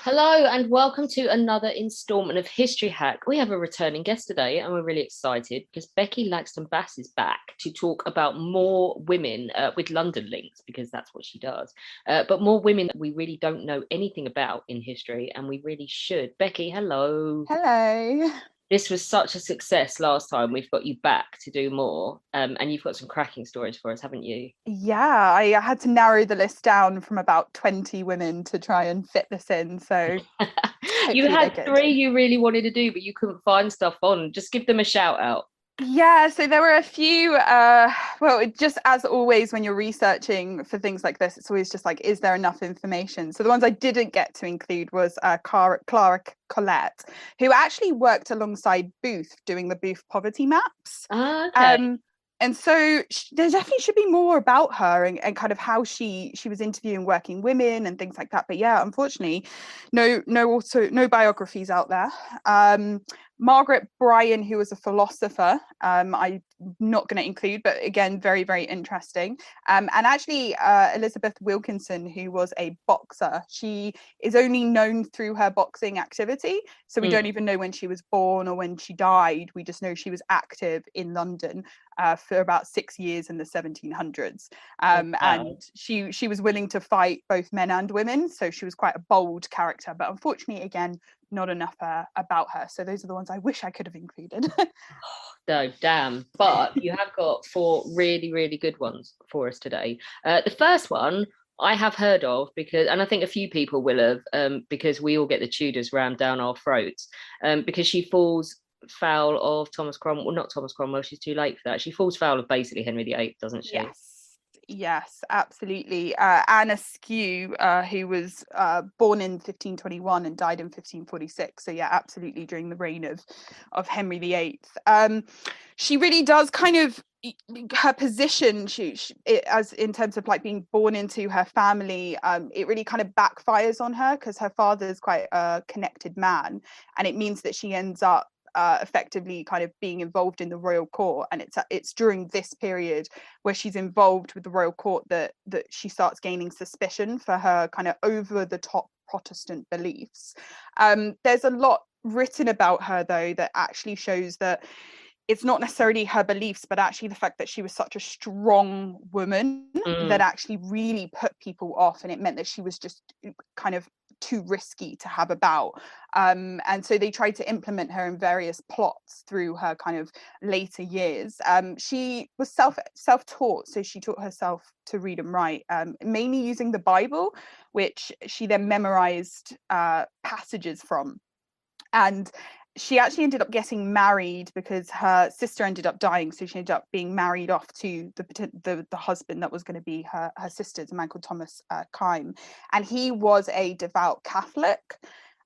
Hello and welcome to another instalment of History Hack. We have a returning guest today and we're really excited because Becky Laxton Bass is back to talk about more women with London links because that's what she does. But more women that we really don't know anything about in history and we really should. Becky, hello. Hello. This was such a success last time. We've got you back to do more and you've got some cracking stories for us, haven't you? Yeah, I had to narrow the list down from about 20 women to try and fit this in. So You hopefully they're had good. three you really wanted to do, but you couldn't find stuff on. Just give them a shout out. Yeah, so there were a few, just as always, when you're researching for things like this, it's always just like, is there enough information? So the ones I didn't get to include was Clara Collette, who actually worked alongside Booth doing the Booth poverty maps. Okay. Um, and so there definitely should be more about her and kind of how she was interviewing working women and things like that. But yeah, unfortunately, no biographies out there. Margaret Bryan, who was a philosopher, I'm not going to include, but again, very, very interesting. And actually, Elizabeth Wilkinson, who was a boxer, she is only known through her boxing activity. So we don't even know when she was born or when she died. We just know she was active in London for about 6 years in the 1700s. Oh, wow. And she was willing to fight both men and women. So she was quite a bold character. But unfortunately, again, not enough about her. So those are the ones I wish I could have included. No, damn. But you have got four really, really good ones for us today. The first one I have heard of because, and I think a few people will have, because we all get the Tudors rammed down our throats, because she falls foul of Thomas Cromwell. Well, not Thomas Cromwell, she's too late for that. She falls foul of basically Henry VIII, doesn't she? Yes, absolutely. Anne Askew, who was born in 1521 and died in 1546. So yeah, absolutely during the reign of Henry VIII. She really does kind of her position. As in terms of like being born into her family, it really kind of backfires on her because her father is quite a connected man, and it means that she ends up effectively kind of being involved in the royal court, and it's during this period where she's involved with the royal court that she starts gaining suspicion for her kind of over the top Protestant beliefs. There's a lot written about her though that actually shows that it's not necessarily her beliefs, but actually the fact that she was such a strong woman that Mm. actually really put people off, and it meant that she was just kind of too risky to have about. And so they tried to implement her in various plots through her kind of later years. She was self-taught, so she taught herself to read and write, mainly using the Bible, which she then memorized passages from. And she actually ended up getting married because her sister ended up dying, so she ended up being married off to the husband that was going to be her sister's, a man called Thomas Kyme, and he was a devout Catholic.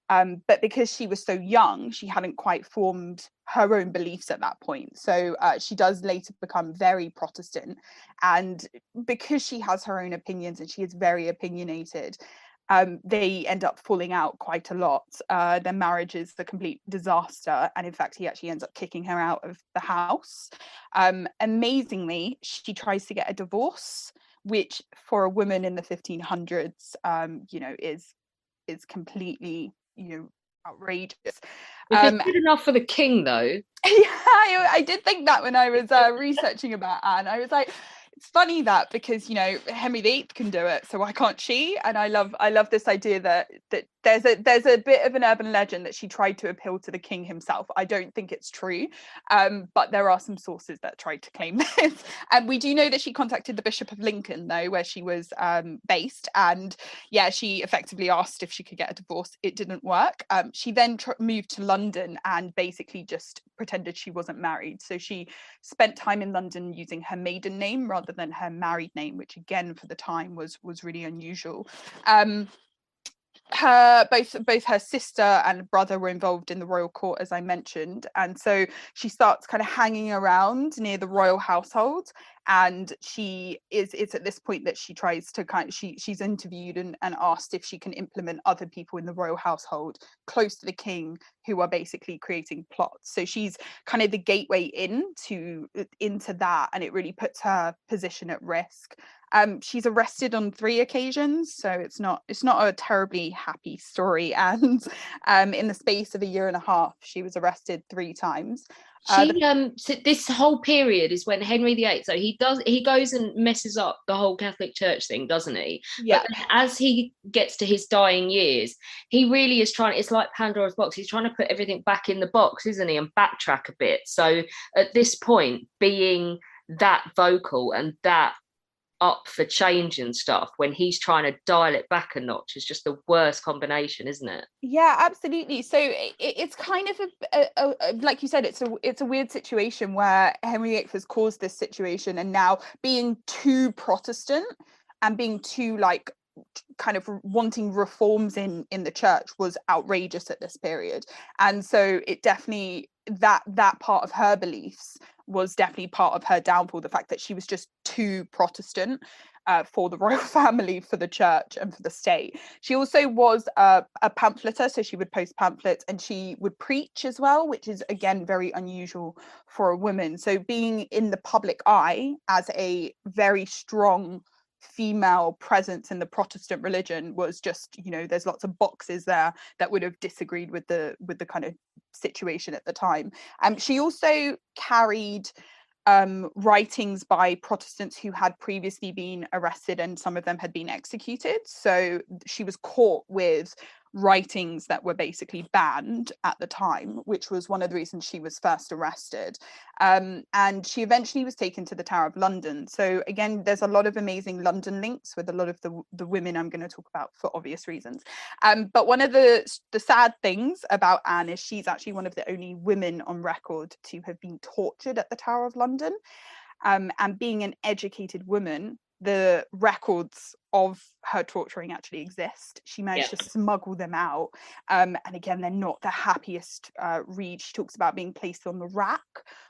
But because she was so young, she hadn't quite formed her own beliefs at that point. So she does later become very Protestant. And because she has her own opinions and she is very opinionated, they end up falling out quite a lot. Their marriage is a complete disaster. And in fact, he actually ends up kicking her out of the house. Amazingly, she tries to get a divorce, which for a woman in the 1500s, is completely, outrageous. Which is good enough for the king, though. Yeah, I did think that when I was researching about Anne. I was like, it's funny that because Henry VIII can do it, so why can't she? And I love this idea that there's a bit of an urban legend that she tried to appeal to the king himself. I don't think it's true, but there are some sources that tried to claim this. And we do know that she contacted the Bishop of Lincoln, though, where she was based, and yeah, she effectively asked if she could get a divorce. It didn't work. She then moved to London and basically just pretended she wasn't married. So she spent time in London using her maiden name rather than her married name, which again for the time was really unusual. Her both her sister and brother were involved in the royal court, as I mentioned, and so she starts kind of hanging around near the royal household. And it's at this point that she tries to she's interviewed and asked if she can implement other people in the royal household close to the king who are basically creating plots. So she's kind of the gateway into that, and it really puts her position at risk. She's arrested on 3 occasions, so it's not a terribly happy story. And in the space of a year and a half, she was arrested 3 times. So this whole period is when Henry VIII, so he goes and messes up the whole Catholic Church thing, doesn't he? Yeah. But then as he gets to his dying years, he really is trying, it's like Pandora's box, he's trying to put everything back in the box, isn't he, and backtrack a bit. So at this point, being that vocal and that up for change and stuff when he's trying to dial it back a notch is just the worst combination, isn't it? Yeah, absolutely. So it's kind of a like you said, it's a weird situation where Henry VIII has caused this situation, and now being too Protestant and being too like kind of wanting reforms in the church was outrageous at this period. And so it definitely, that part of her beliefs was definitely part of her downfall, the fact that she was just too Protestant for the royal family, for the church and for the state. She also was a pamphleter, so she would post pamphlets, and she would preach as well, which is again very unusual for a woman. So being in the public eye as a very strong female presence in the Protestant religion was just, you know, there's lots of boxes there that would have disagreed with the kind of situation at the time. She also carried writings by Protestants who had previously been arrested, and some of them had been executed. So she was caught with writings that were basically banned at the time, which was one of the reasons she was first arrested. And she eventually was taken to the Tower of London. So again, there's a lot of amazing London links with a lot of the women I'm going to talk about for obvious reasons. But one of the sad things about Anne is she's actually one of the only women on record to have been tortured at the Tower of London. And being an educated woman, the records of her torturing actually exist. She managed to smuggle them out. And again, they're not the happiest read. She talks about being placed on the rack,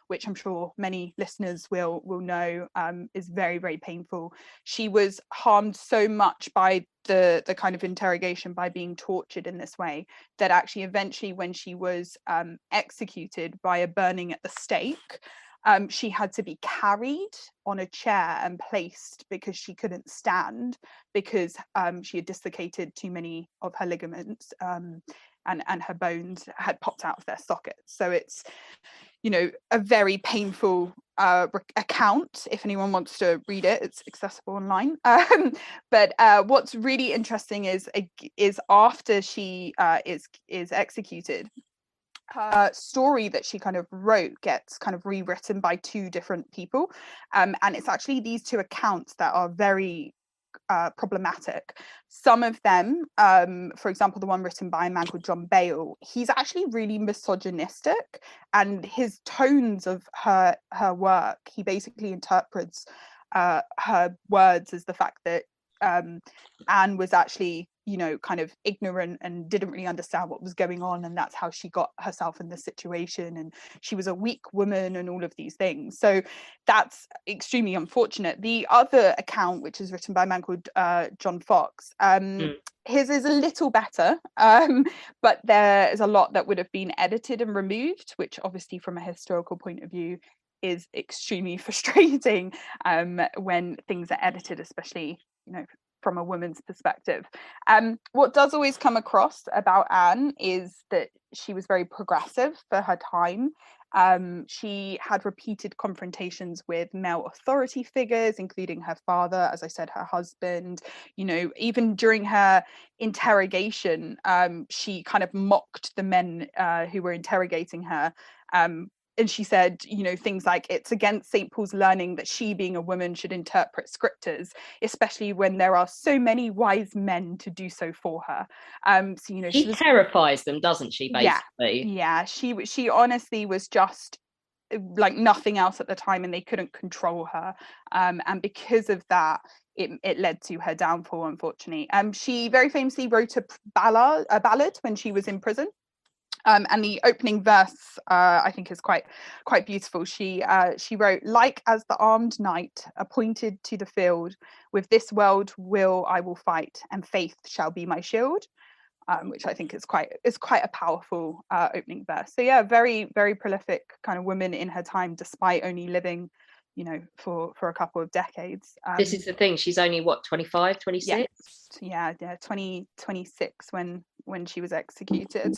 which I'm sure many listeners will know is very, very painful. She was harmed so much by the kind of interrogation, by being tortured in this way, that actually eventually when she was executed by a burning at the stake, she had to be carried on a chair and placed because she couldn't stand, because she had dislocated too many of her ligaments, and her bones had popped out of their sockets. So it's, you know, a very painful account. If anyone wants to read it, it's accessible online. But what's really interesting is after she is executed, her story that she kind of wrote gets kind of rewritten by 2 different people, and it's actually these 2 accounts that are very problematic. Some of them, for example, the one written by a man called John Bale, he's actually really misogynistic, and his tones of her work, he basically interprets her words as the fact that Anne was actually, you know, kind of ignorant and didn't really understand what was going on, and that's how she got herself in this situation, and she was a weak woman and all of these things. So that's extremely unfortunate. The other account, which is written by a man called John Fox, his is a little better, but there is a lot that would have been edited and removed, which obviously from a historical point of view is extremely frustrating when things are edited, especially, you know, from a woman's perspective. What does always come across about Anne is that she was very progressive for her time. She had repeated confrontations with male authority figures, including her father, as I said, her husband. You know, even during her interrogation, she kind of mocked the men who were interrogating her. And she said, you know, things like, it's against St. Paul's learning that she, being a woman, should interpret scriptures, especially when there are so many wise men to do so for her. So, you know, she terrifies them, doesn't she, basically? Yeah, she honestly was just like nothing else at the time, and they couldn't control her. And because of that, it led to her downfall, unfortunately. She very famously wrote a ballad when she was in prison. And the opening verse, I think, is quite beautiful. She wrote, "Like as the armed knight appointed to the field, with this world will I will fight, and faith shall be my shield," which I think is quite a powerful opening verse. So yeah, very, very prolific kind of woman in her time, despite only living for a couple of decades. This is the thing, she's only what, 25, 26? Yeah, 2026 when she was executed.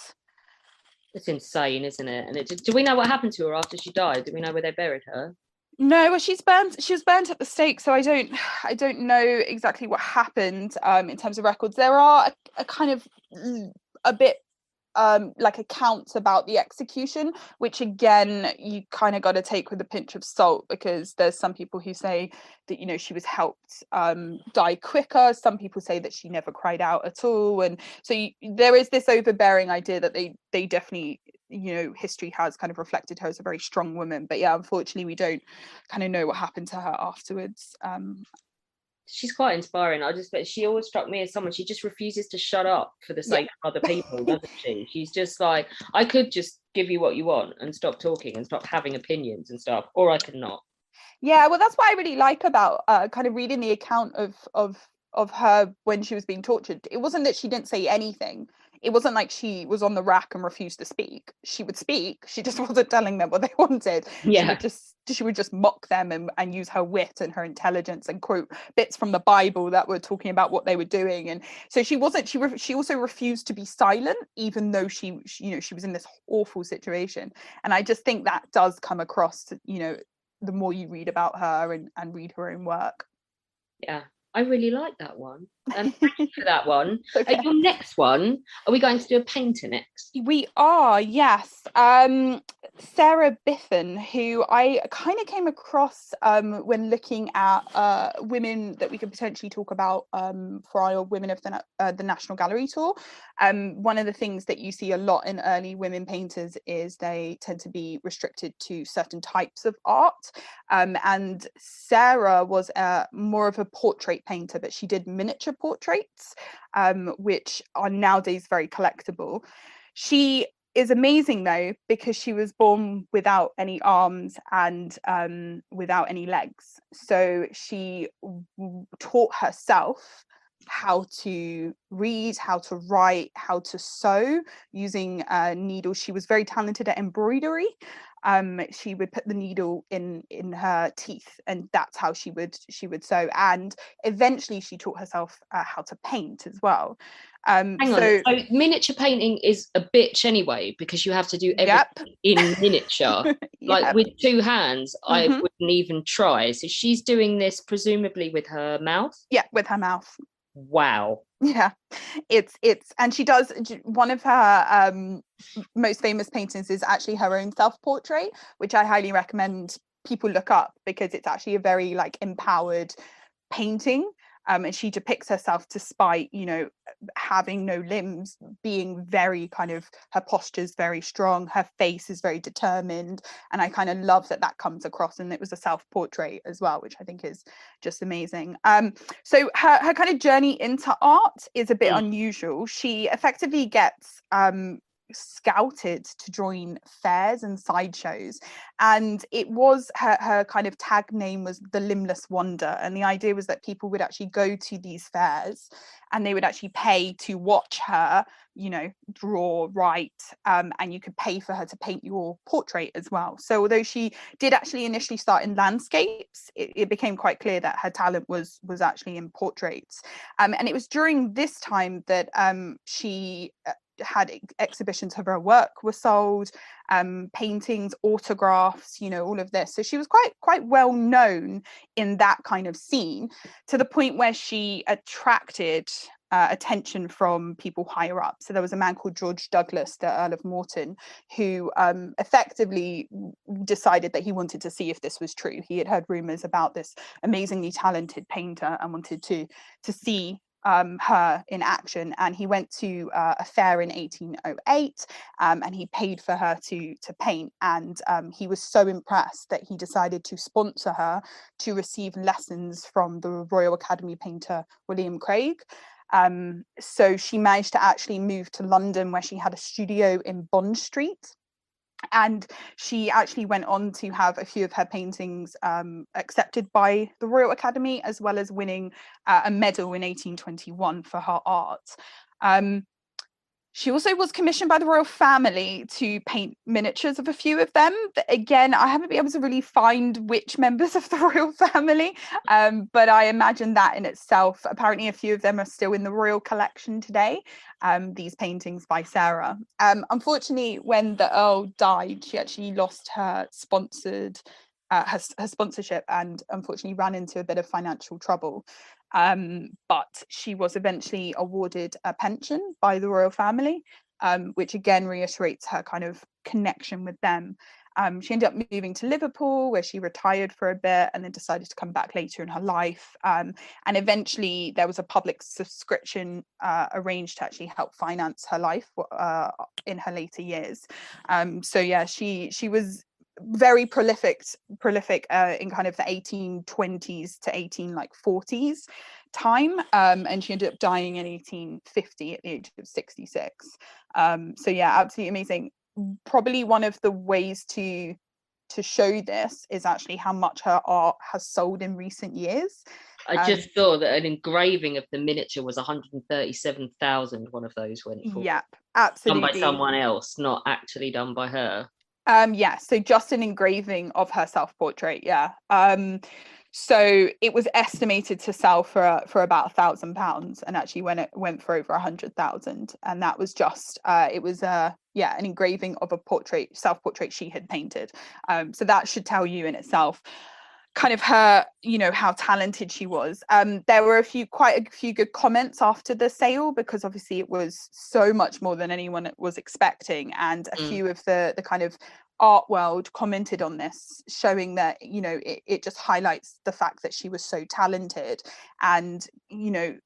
It's insane, isn't it? And do we know what happened to her after she died? Do we know where they buried her? No, well, she was burnt at the stake, so I don't know exactly what happened in terms of records. There are a kind of a bit like accounts about the execution, which again you kind of got to take with a pinch of salt, because there's some people who say that she was helped die quicker. Some people say that she never cried out at all, and so there is this overbearing idea that they definitely, history has kind of reflected her as a very strong woman. But yeah, unfortunately we don't kind of know what happened to her afterwards. She's quite inspiring. But she always struck me as someone, she just refuses to shut up for the sake of other people, doesn't she? She's just like, I could just give you what you want and stop talking and stop having opinions and stuff, or I could not. Yeah, well, that's what I really like about kind of reading the account of her when she was being tortured. It wasn't that she didn't say anything. It wasn't like she was on the rack and refused to speak. She would speak. She just wasn't telling them what they wanted. Yeah. She would just mock them and use her wit and her intelligence and quote bits from the Bible that were talking about what they were doing. And so she also refused to be silent, even though she was in this awful situation. And I just think that does come across, the more you read about her and read her own work. Yeah, I really like that one. Thank you for that one. Okay. Your next one, are we going to do a painter next? We are, yes. Sarah Biffin, who I kind of came across when looking at women that we could potentially talk about for our Women of the National Gallery tour. One of the things that you see a lot in early women painters is they tend to be restricted to certain types of art. And Sarah was more of a portrait painter, but she did miniature portraits, which are nowadays very collectible. She is amazing though, because she was born without any arms and without any legs. So she taught herself how to read, how to write, how to sew using needles. She was very talented at embroidery. She would put the needle in her teeth, and that's how she would sew. And eventually she taught herself how to paint as well. Hang on, so miniature painting is a bitch anyway, because you have to do everything in miniature. Like with two hands, I wouldn't even try. So she's doing this presumably with her mouth? Yeah, with her mouth. Wow. Yeah, it's and she does, one of her most famous paintings is actually her own self-portrait, which I highly recommend people look up, because it's actually a very like empowered painting. And she depicts herself, despite having no limbs, being very kind of, her posture's very strong, her face is very determined, and I kind of love that comes across. And it was a self-portrait as well, which I think is just amazing. So her kind of journey into art is a bit unusual. She effectively gets scouted to join fairs and sideshows, and it was her kind of tag name was the Limbless Wonder, and the idea was that people would actually go to these fairs and they would actually pay to watch her draw, write, and you could pay for her to paint your portrait as well. So although she did actually initially start in landscapes, it became quite clear that her talent was actually in portraits. And it was during this time that she had exhibitions of her work were sold, paintings, autographs, all of this. So she was quite well known in that kind of scene, to the point where she attracted attention from people higher up. So there was a man called George Douglas, the Earl of Morton, who effectively decided that he wanted to see if this was true. He had heard rumors about this amazingly talented painter and wanted to see her in action, and he went to a fair in 1808, and he paid for her to paint, and he was so impressed that he decided to sponsor her to receive lessons from the Royal Academy painter William Craig. So she managed to actually move to London, where she had a studio in Bond Street. And she actually went on to have a few of her paintings accepted by the Royal Academy, as well as winning a medal in 1821 for her art. She also was commissioned by the royal family to paint miniatures of a few of them. But again, I haven't been able to really find which members of the royal family, but I imagine that in itself, apparently a few of them are still in the royal collection today, these paintings by Sarah. Unfortunately, when the Earl died, she actually lost her her sponsorship and unfortunately ran into a bit of financial trouble. But she was eventually awarded a pension by the royal family, which again reiterates her kind of connection with them. She ended up moving to Liverpool, where she retired for a bit and then decided to come back later in her life. And eventually there was a public subscription arranged to actually help finance her life in her later years. So yeah, she was very prolific in kind of the 1820s to 1840s time, and she ended up dying in 1850 at the age of 66. So yeah, absolutely amazing. Probably one of the ways to show this is actually how much her art has sold in recent years. I just saw that an engraving of the miniature was 137,000. One of those went for. Yep, absolutely. Done by someone else, not actually done by her. Yeah, so just an engraving of her self-portrait. Yeah. So it was estimated to sell for about £1,000, and actually when it went for over 100,000, and that was just it was an engraving of a self-portrait she had painted. So that should tell you in itself kind of her, how talented she was. There were quite a few good comments after the sale, because obviously it was so much more than anyone was expecting, and a few of the kind of art world commented on this, showing that it just highlights the fact that she was so talented, and the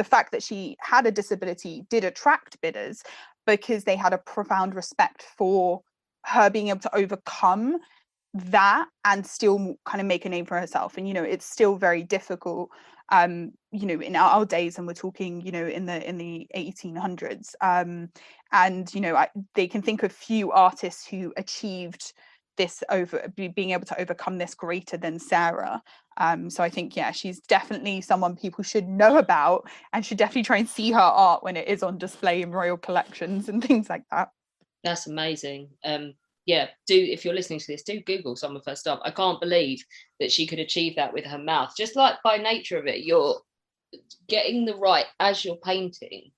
fact that she had a disability did attract bidders, because they had a profound respect for her being able to overcome that and still kind of make a name for herself. And it's still very difficult in our days, and we're talking in the 1800s, and they can think of few artists who achieved this, being able to overcome this, greater than Sarah. So I think she's definitely someone people should know about, and should definitely try and see her art when it is on display in royal collections and things like that. That's amazing. If you're listening to this, do Google some of her stuff. I can't believe that she could achieve that with her mouth. Just like by nature of it, you're getting the right as you're painting.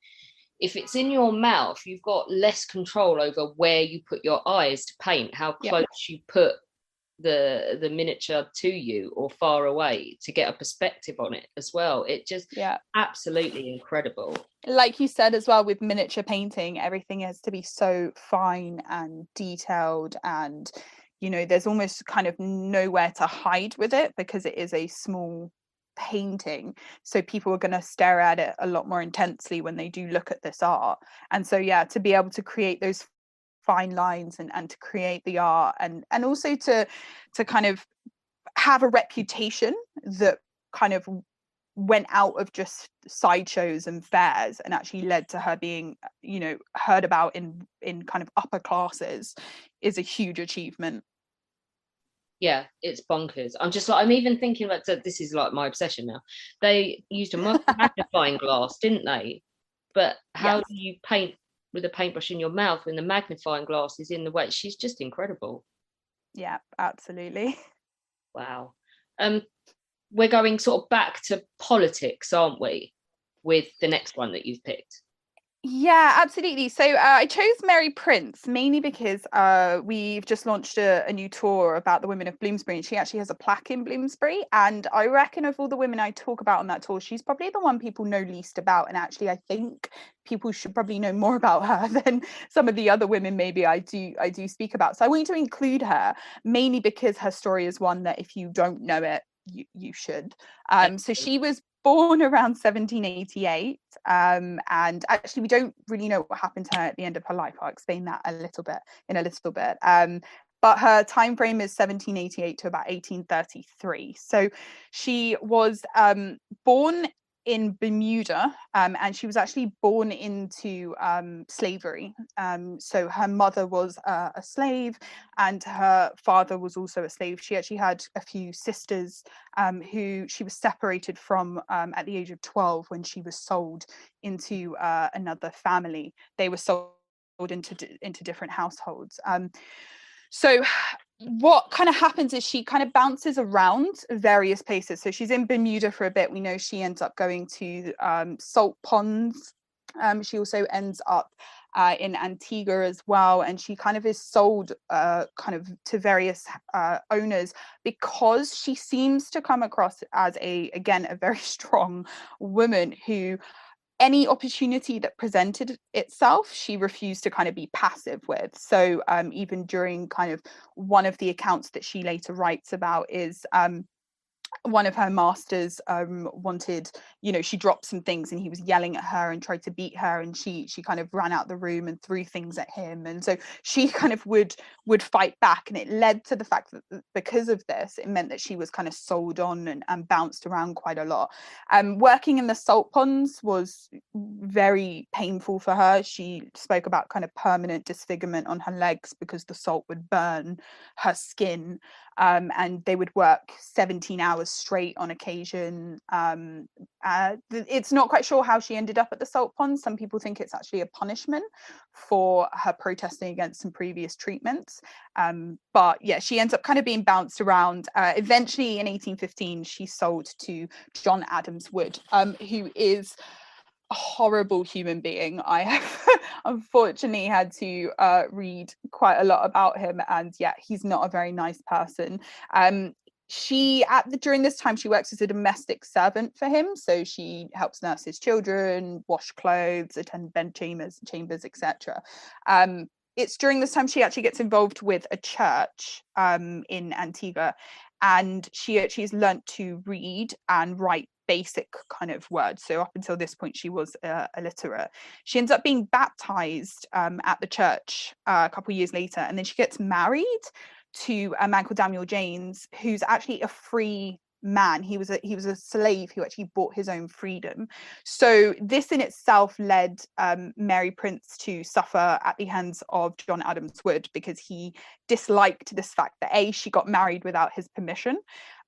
If it's in your mouth, you've got less control over where you put your eyes to paint, how close you put the miniature to you or far away, to get a perspective on it as well. It just absolutely incredible. Like you said as well, with miniature painting, everything has to be so fine and detailed, and there's almost kind of nowhere to hide with it, because it is a small painting, so people are going to stare at it a lot more intensely when they do look at this art. And so to be able to create those fine lines and to create the art, and also to kind of have a reputation that kind of went out of just sideshows and fairs, and actually led to her being heard about in kind of upper classes, is a huge achievement. Yeah, it's bonkers. I'm even thinking about, this is like my obsession now. They used a magnifying glass, didn't they? But how do you paint with a paintbrush in your mouth when the magnifying glass is in the way? She's just incredible. Yeah, absolutely. Wow. We're going sort of back to politics, aren't we, with the next one that you've picked? Yeah, absolutely. So I chose Mary Prince mainly because we've just launched a new tour about the women of Bloomsbury, and she actually has a plaque in Bloomsbury. And I reckon of all the women I talk about on that tour, she's probably the one people know least about. And actually, I think people should probably know more about her than some of the other women maybe I do speak about. So I wanted to include her mainly because her story is one that if you don't know it, you should. So she was born around 1788, and actually we don't really know what happened to her at the end of her life. I'll explain that in a little bit. But her time frame is 1788 to about 1833. So she was born in Bermuda, and she was actually born into slavery. So her mother was a slave, and her father was also a slave. She actually had a few sisters who she was separated from at the age of 12 when she was sold into another family. They were sold into different households. So what kind of happens is she kind of bounces around various places. So she's in Bermuda for a bit. We know she ends up going to salt ponds. She also ends up in Antigua as well, and she kind of is sold kind of to various owners because she seems to come across as a very strong woman who, any opportunity that presented itself, she refused to kind of be passive with. So even during kind of one of the accounts that she later writes about is one of her masters wanted, she dropped some things and he was yelling at her and tried to beat her, and she kind of ran out the room and threw things at him, and so she kind of would fight back, and it led to the fact that because of this, it meant that she was kind of sold on and bounced around quite a lot. Working in the salt ponds was very painful for her. She spoke about kind of permanent disfigurement on her legs because the salt would burn her skin, and they would work 17 hours straight on occasion. It's not quite sure how she ended up at the salt ponds. Some people think it's actually a punishment for her protesting against some previous treatments. But yeah, she ends up kind of being bounced around. Eventually in 1815, she's sold to John Adams Wood, who is a horrible human being. I have unfortunately had to read quite a lot about him, and yeah, he's not a very nice person. During this time, she works as a domestic servant for him, so she helps nurse his children, wash clothes, attend bed chambers, etc. It's during this time she actually gets involved with a church in Antigua, and she actually has learnt to read and write basic kind of words. So up until this point, she was illiterate. She ends up being baptized at the church a couple of years later, and then she gets married to a man called Daniel James, who's actually a free man. He was a slave who actually bought his own freedom. So this in itself led Mary Prince to suffer at the hands of John Adams Wood, because he disliked this fact that A, she got married without his permission,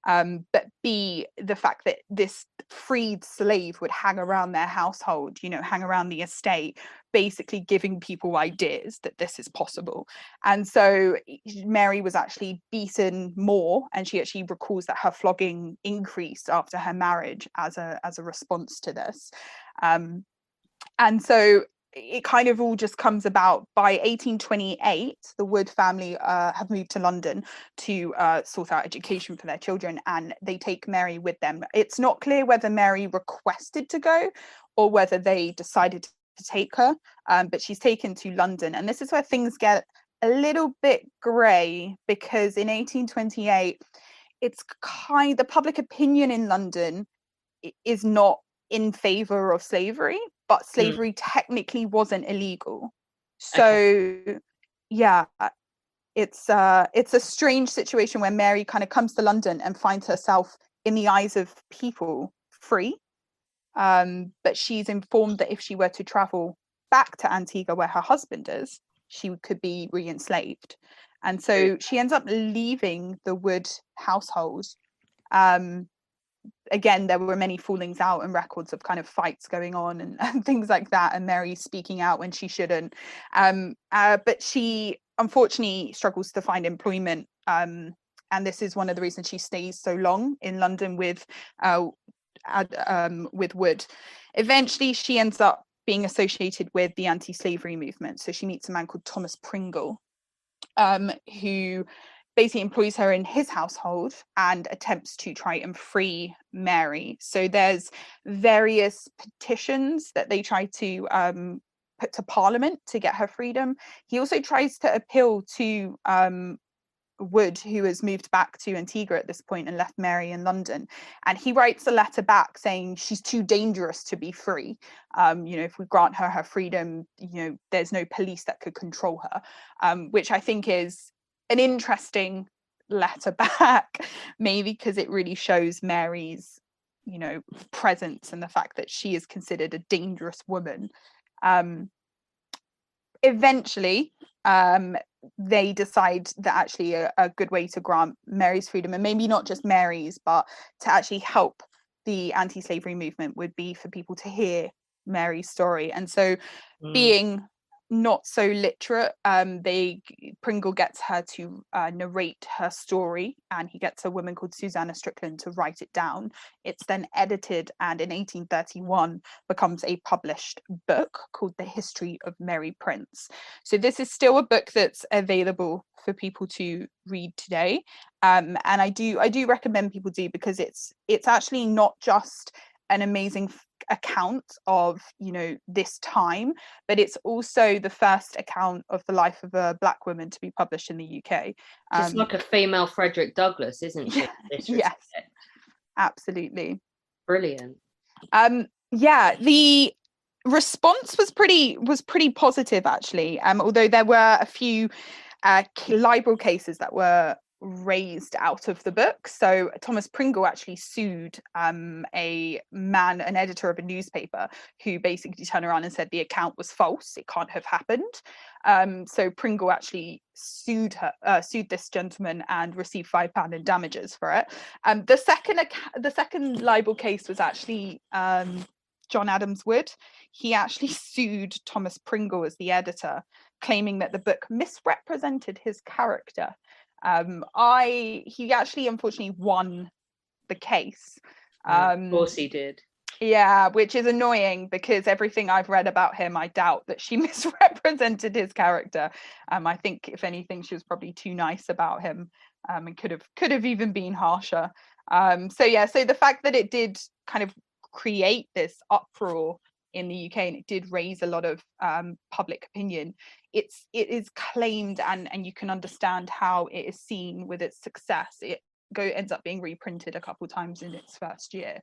but B, the fact that this freed slave would hang around their household, hang around the estate, basically giving people ideas that this is possible. And so Mary was actually beaten more, and she actually recalls that her flogging increased after her marriage as a response to this. And so it kind of all just comes about. By 1828, the Wood family have moved to London to sort out education for their children, and they take Mary with them. It's not clear whether Mary requested to go or whether they decided to take her, but she's taken to London. And this is where things get a little bit grey, because in 1828, the public opinion in London is not in favour of slavery, but slavery technically wasn't illegal. So yeah, it's a strange situation where Mary kind of comes to London and finds herself, in the eyes of people, free. But she's informed that if she were to travel back to Antigua, where her husband is, she could be re-enslaved. And so she ends up leaving the Wood household. Again, there were many fallings out and records of kind of fights going on and things like that, and Mary speaking out when she shouldn't. But she unfortunately struggles to find employment. And this is one of the reasons she stays so long in London with Wood. Eventually, she ends up being associated with the anti-slavery movement. So she meets a man called Thomas Pringle, who basically employs her in his household and attempts to try and free Mary. So there's various petitions that they try to put to Parliament to get her freedom. He also tries to appeal to Wood, who has moved back to Antigua at this point and left Mary in London, and he writes a letter back saying she's too dangerous to be free. If we grant her freedom, there's no police that could control her, which I think is an interesting letter back, maybe because it really shows Mary's presence and the fact that she is considered a dangerous woman. Eventually, they decide that actually a good way to grant Mary's freedom, and maybe not just Mary's, but to actually help the anti-slavery movement, would be for people to hear Mary's story. And so, being not so literate, Pringle gets her to narrate her story, and he gets a woman called Susanna Strickland to write it down. It's then edited, and in 1831 becomes a published book called The History of Mary Prince. So this is still a book that's available for people to read today, and I do recommend people do, because it's actually not just an amazing account of this time, but it's also the first account of the life of a Black woman to be published in the UK. Just like a female Frederick Douglass, isn't she? Yes, absolutely. Brilliant. The response was pretty positive, actually, although there were a few libel cases that were raised out of the book. So Thomas Pringle actually sued an editor of a newspaper, who basically turned around and said the account was false, it can't have happened. So Pringle actually sued this gentleman and received £5 in damages for it. The second libel case was actually John Adams Wood. He actually sued Thomas Pringle as the editor, claiming that the book misrepresented his character. He actually unfortunately won the case. Of course he did. Yeah, which is annoying, because everything I've read about him, I doubt that she misrepresented his character. I think if anything, she was probably too nice about him, and could have even been harsher. So the fact that it did kind of create this uproar in the UK, and it did raise a lot of public opinion, it is claimed, and you can understand how it is seen with its success. It ends up being reprinted a couple times in its first year.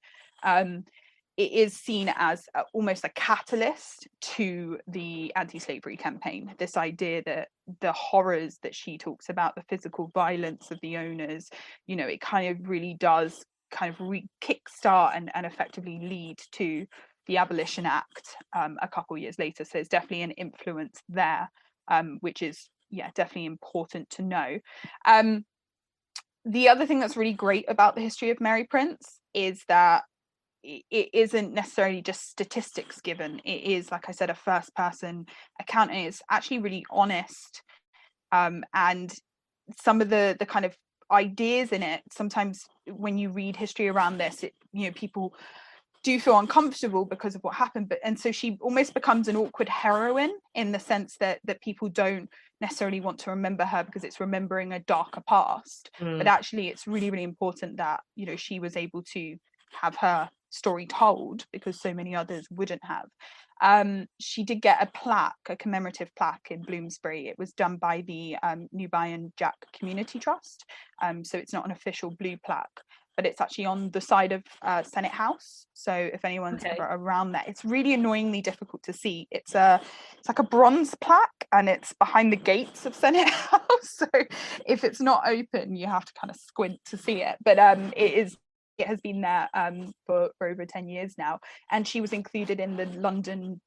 It is seen as almost a catalyst to the anti-slavery campaign. This idea that the horrors that she talks about, the physical violence of the owners, it kind of really does kind of kickstart and effectively lead to the Abolition Act a couple years later. So there's definitely an influence there, which is definitely important to know. The other thing that's really great about the history of Mary Prince is that it isn't necessarily just statistics given. It is, like I said, a first person account, and it's actually really honest. And some of the kind of ideas in it, sometimes when you read history around this, people do feel uncomfortable because of what happened, and so she almost becomes an awkward heroine, in the sense that people don't necessarily want to remember her because it's remembering a darker past. But actually it's really, really important that she was able to have her story told, because so many others wouldn't have. She did get a commemorative plaque in Bloomsbury. It was done by the Nubian Jack Community Trust, so it's not an official blue plaque, but it's actually on the side of Senate House. So if anyone's ever around there, it's really annoyingly difficult to see. It's like a bronze plaque, and it's behind the gates of Senate House. So if it's not open, you have to kind of squint to see it. But it has been there for over 10 years now. And she was included in the London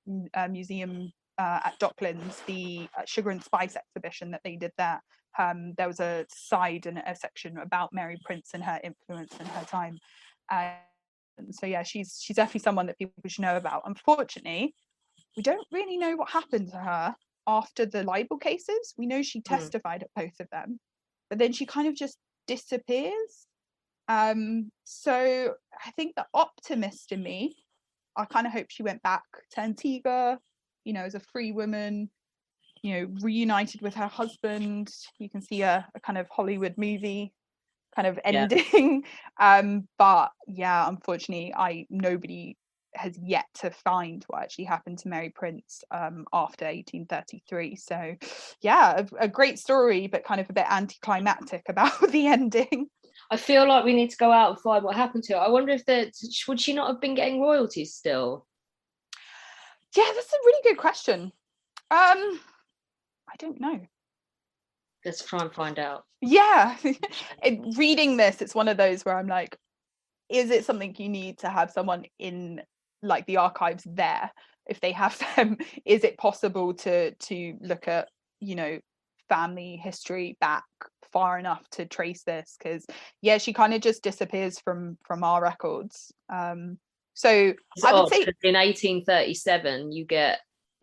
Museum at Docklands, the Sugar and Spice exhibition that they did there. There was a side and a section about Mary Prince and her influence and her time. So she's definitely someone that people should know about. Unfortunately, we don't really know what happened to her after the libel cases. We know she testified at both of them, but then she kind of just disappears. So I think the optimist in me, I kind of hope she went back to Antigua, as a free woman, reunited with her husband. You can see a kind of Hollywood movie kind of ending. But unfortunately, nobody has yet to find what actually happened to Mary Prince after 1833. So a great story, but kind of a bit anticlimactic about the ending. I feel like we need to go out and find what happened to her. I wonder if would she not have been getting royalties still? Yeah, that's a really good question. I don't know. Let's try and find out. Yeah. Reading this, it's one of those where I'm like, is it something you need to have someone in like the archives there? If they have them, is it possible to look at, you know, family history back far enough to trace this? Because yeah, she kind of just disappears from our records. So it's I would odd, say in 1837 you get,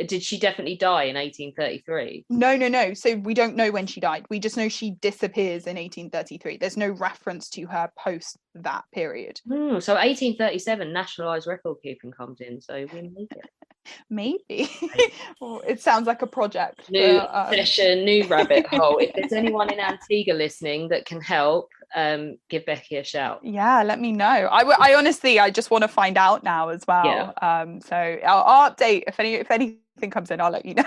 did she definitely die in 1833? no, so we don't know when she died. We just know she disappears in 1833. There's no reference to her post that period. So 1837 nationalized record keeping comes in, so we make it. Maybe. Well, it sounds like a project. New session, new rabbit hole. If there's anyone in Antigua listening that can help, give Becky a shout. Yeah, let me know. I honestly, I just want to find out now as well. Yeah. So I'll update if anything comes in. I'll let you know.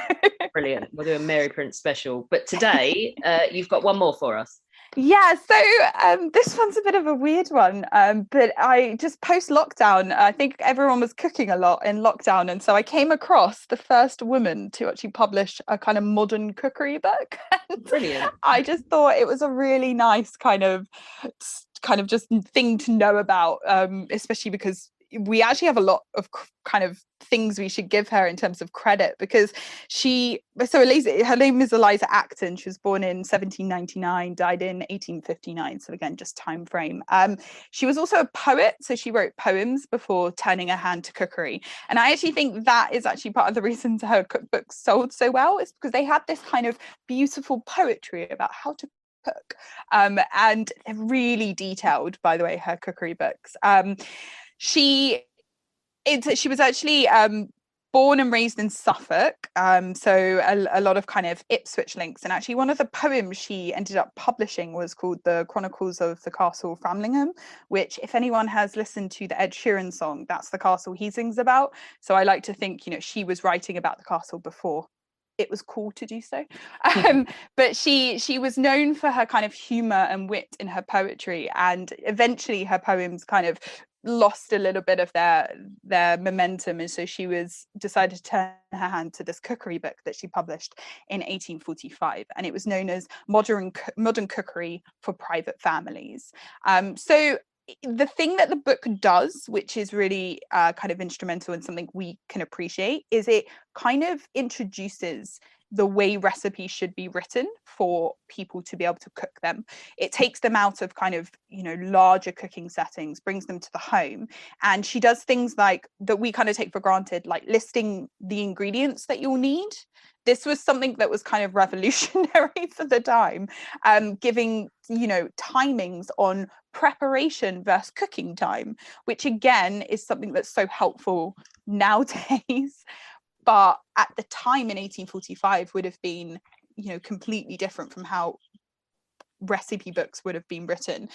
Brilliant. We'll do a Mary Prince special. But today, you've got one more for us. Yeah, so this one's a bit of a weird one, but I just post-lockdown, I think everyone was cooking a lot in lockdown, and so I came across the first woman to actually publish a kind of modern cookery book. Brilliant. I just thought it was a really nice kind of just thing to know about, especially because we actually have a lot of kind of things we should give her in terms of credit, because Eliza, her name is Eliza Acton. She was born in 1799, died in 1859. So again, just time frame. She was also a poet, so she wrote poems before turning her hand to cookery. And I actually think that is actually part of the reason her cookbooks sold so well, is because they had this kind of beautiful poetry about how to cook, and they're really detailed, by the way, her cookery books. She was actually born and raised in Suffolk, so a lot of kind of Ipswich links. And actually one of the poems she ended up publishing was called The Chronicles of the Castle Framlingham, which, if anyone has listened to the Ed Sheeran song, that's the castle he sings about. So I like to think, you know, she was writing about the castle before it was cool to do so. But she was known for her kind of humor and wit in her poetry, and eventually her poems kind of lost a little bit of their momentum, and so she decided to turn her hand to this cookery book that she published in 1845, and it was known as Modern Cookery for Private Families. So the thing that the book does, which is really kind of instrumental and something we can appreciate, is it kind of introduces the way recipes should be written for people to be able to cook them. It takes them out of kind of, you know, larger cooking settings, brings them to the home. And she does things like that we kind of take for granted, like listing the ingredients that you'll need. This was something that was kind of revolutionary for the time, giving, you know, timings on preparation versus cooking time, which again is something that's so helpful nowadays. But at the time in 1845 would have been, you know, completely different from how recipe books would have been written.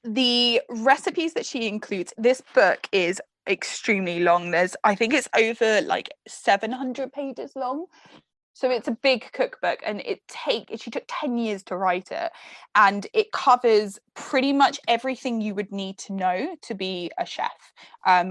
The recipes that she includes, this book is extremely long. I think it's over like 700 pages long. So it's a big cookbook, and she took 10 years to write it, and it covers pretty much everything you would need to know to be a chef,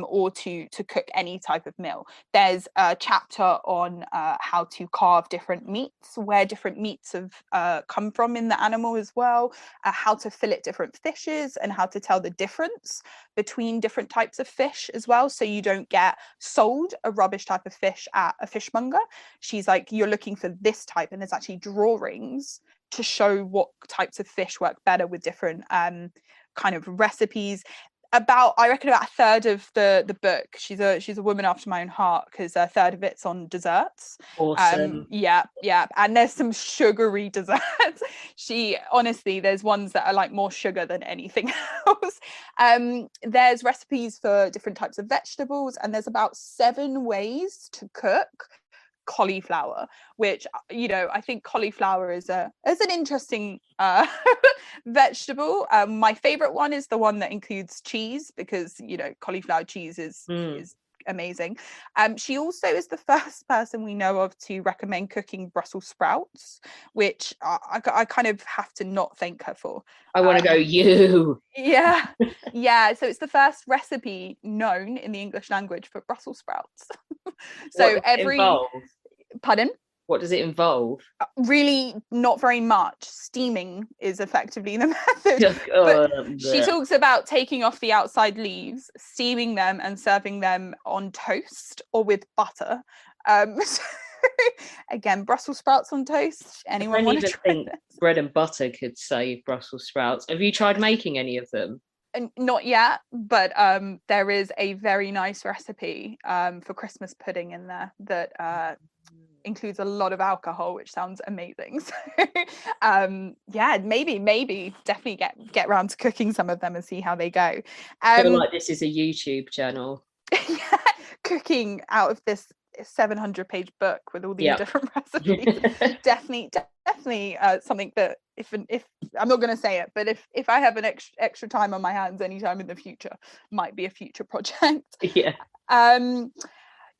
or to cook any type of meal. There's a chapter on how to carve different meats, where different meats have come from in the animal as well, how to fillet different fishes, and how to tell the difference between different types of fish as well, so you don't get sold a rubbish type of fish at a fishmonger. She's like, you're looking for this type, and there's actually drawings to show what types of fish work better with different kind of recipes. I reckon about a third of the book, she's a woman after my own heart, because a third of it's on desserts. Awesome. Yeah, and there's some sugary desserts. Honestly, there's ones that are like more sugar than anything else. There's recipes for different types of vegetables, and there's about 7 ways to cook cauliflower, which, you know, I think cauliflower is an interesting vegetable. My favorite one is the one that includes cheese, because, you know, cauliflower cheese is amazing. She also is the first person we know of to recommend cooking Brussels sprouts, which I kind of have to not thank her for. I want to go, you. Yeah. So it's the first recipe known in the English language for Brussels sprouts. So involved? Pardon? What does it involve? Really not very much. Steaming is effectively the method. But she Yeah. talks about taking off the outside leaves, steaming them and serving them on toast or with butter. So again, Brussels sprouts on toast. I Anyone don't want to even try think this? bread and butter could save Brussels sprouts. Have you tried making any of them? Not yet, but there is a very nice recipe for Christmas pudding in there that includes a lot of alcohol, which sounds amazing. So yeah, maybe definitely get around to cooking some of them and see how they go. I feel like this is a YouTube channel. Yeah, cooking out of this 700-page book with all these different recipes. definitely something that if I'm not going to say it, but if I have an extra time on my hands anytime in the future, might be a future project. Yeah.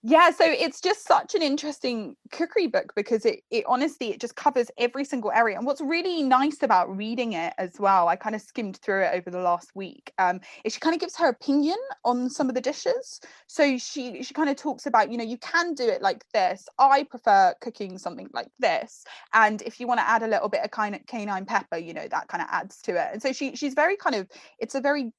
Yeah, so it's just such an interesting cookery book because it honestly, it just covers every single area. And what's really nice about reading it as well, I kind of skimmed through it over the last week, is she kind of gives her opinion on some of the dishes. So she kind of talks about, you can do it like this. I prefer cooking something like this. And if you want to add a little bit of kind of cayenne pepper, that kind of adds to it. And so she's very kind of, it's a very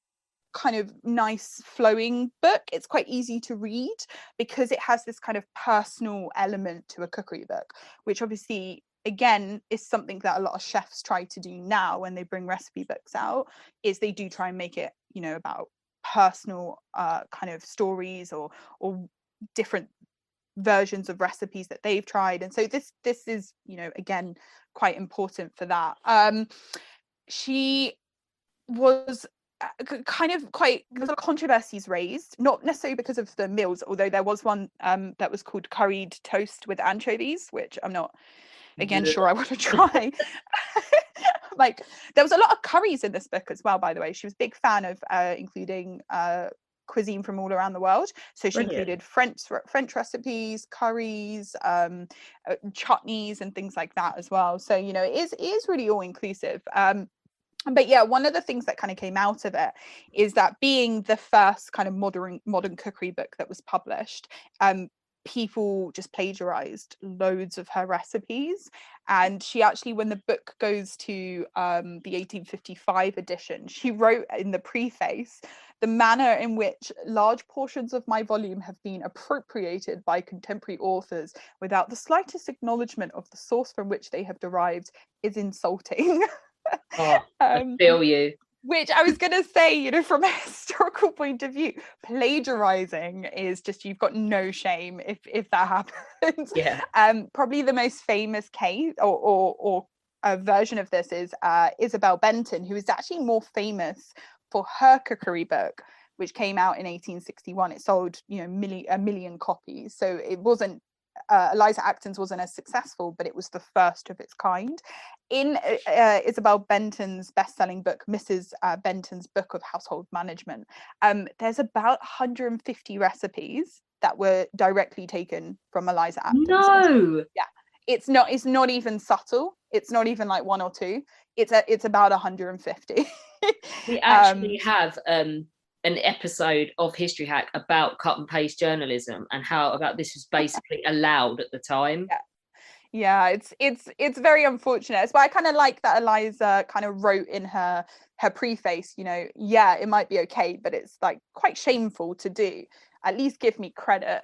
kind of nice flowing book. It's quite easy to read because it has this kind of personal element to a cookery book, which obviously again is something that a lot of chefs try to do now when they bring recipe books out, is they do try and make it about personal kind of stories or different versions of recipes that they've tried. And so this is again quite important for that. She was kind of quite, there's a lot of controversies raised, not necessarily because of the meals, although there was one that was called curried toast with anchovies, which I'm not again sure I want to try. Like there was a lot of curries in this book as well, by the way. She was a big fan of including cuisine from all around the world, so she included French recipes, curries, chutneys and things like that as well. So it is really all inclusive. But yeah, one of the things that kind of came out of it is that being the first kind of modern cookery book that was published, people just plagiarized loads of her recipes. And she actually, when the book goes to the 1855 edition, she wrote in the preface, "The manner in which large portions of my volume have been appropriated by contemporary authors without the slightest acknowledgement of the source from which they have derived is insulting." Oh, I feel you. Which I was going to say, from a historical point of view, plagiarizing is just, you've got no shame if that happens. Yeah. Probably the most famous case or a version of this is Isabel Benton, who is actually more famous for her cookery book, which came out in 1861. It sold, a million copies. So it wasn't, Eliza Acton's wasn't as successful, but it was the first of its kind. In Isabel Benton's best-selling book, Mrs. Benton's Book of Household Management, there's about 150 recipes that were directly taken from Eliza Acton. No. Yeah, it's not even subtle. It's not even like one or two. It's about 150. We actually have an episode of History Hack about cut and paste journalism and how about this was basically allowed at the time. Yeah, it's very unfortunate. It's why I kind of like that Eliza kind of wrote in her preface, yeah, it might be okay, but it's like quite shameful to do. At least give me credit,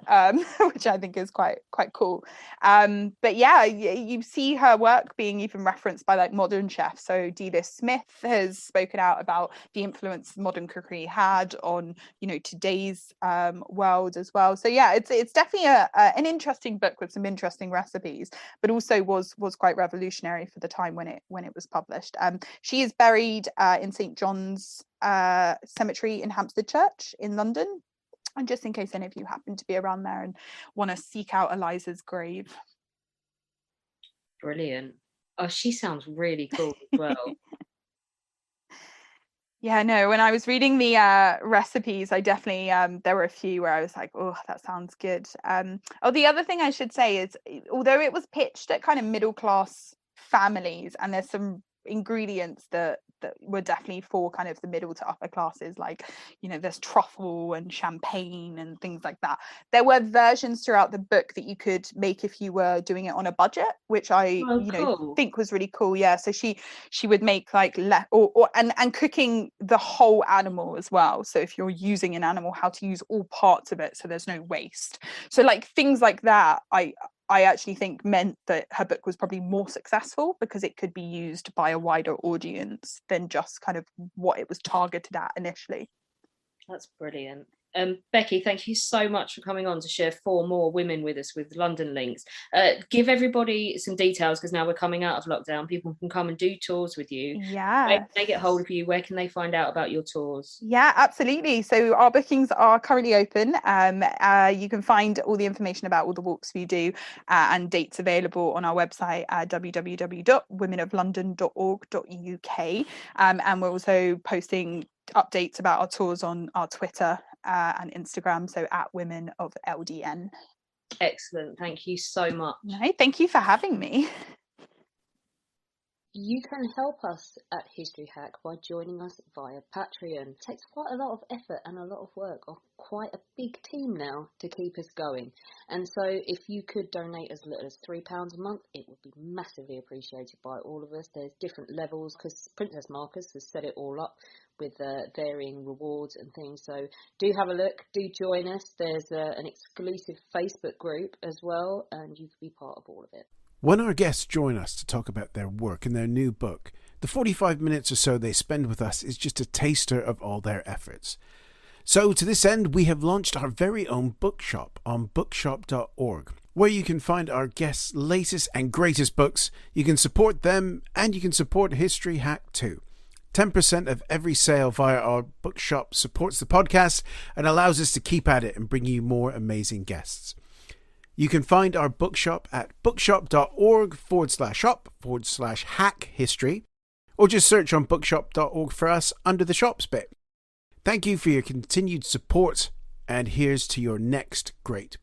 which I think is quite cool. But yeah, you see her work being even referenced by like modern chefs. So Delia Smith has spoken out about the influence modern cookery had on today's world as well. So yeah, it's definitely an interesting book with some interesting recipes, but also was quite revolutionary for the time when it was published. She is buried in St. John's Cemetery in Hampstead Church in London. And just in case any of you happen to be around there and want to seek out Eliza's grave. Brilliant. Oh, she sounds really cool as well. Yeah, no, when I was reading the recipes, I definitely, there were a few where I was like, oh, that sounds good. The other thing I should say is, although it was pitched at kind of middle class families, and there's some ingredients that that were definitely for kind of the middle to upper classes, like, you know, there's truffle and champagne and things like that. There were versions throughout the book that you could make if you were doing it on a budget, which I cool. think was really cool. Yeah, so she would make like and cooking the whole animal as well. So if you're using an animal, how to use all parts of it so there's no waste. So like things like that, I actually think meant that her book was probably more successful because it could be used by a wider audience than just kind of what it was targeted at initially. That's brilliant. Becky, thank you so much for coming on to share 4 more women with us with London links. Give everybody some details, because now we're coming out of lockdown. People can come and do tours with you. Yeah. Where can they get hold of you? Where can they find out about your tours? Yeah, absolutely. So our bookings are currently open. You can find all the information about all the walks we do and dates available on our website at www.womenoflondon.org.uk. And we're also posting updates about our tours on our Twitter and Instagram, so at Women of LDN. Excellent. Thank you so much. No, thank you for having me. You can help us at History Hack by joining us via Patreon. It takes quite a lot of effort and a lot of work of quite a big team now to keep us going. And so if you could donate as little as £3 a month, it would be massively appreciated by all of us. There's different levels because Princess Marcus has set it all up with varying rewards and things. So do have a look, do join us. There's an exclusive Facebook group as well, and you can be part of all of it. When our guests join us to talk about their work and their new book, the 45 minutes or so they spend with us is just a taster of all their efforts. So to this end, we have launched our very own bookshop on bookshop.org, where you can find our guests' latest and greatest books. You can support them, and you can support History Hack too. 10% of every sale via our bookshop supports the podcast and allows us to keep at it and bring you more amazing guests. You can find our bookshop at bookshop.org/shop/hack history, or just search on bookshop.org for us under the shops bit. Thank you for your continued support, and here's to your next great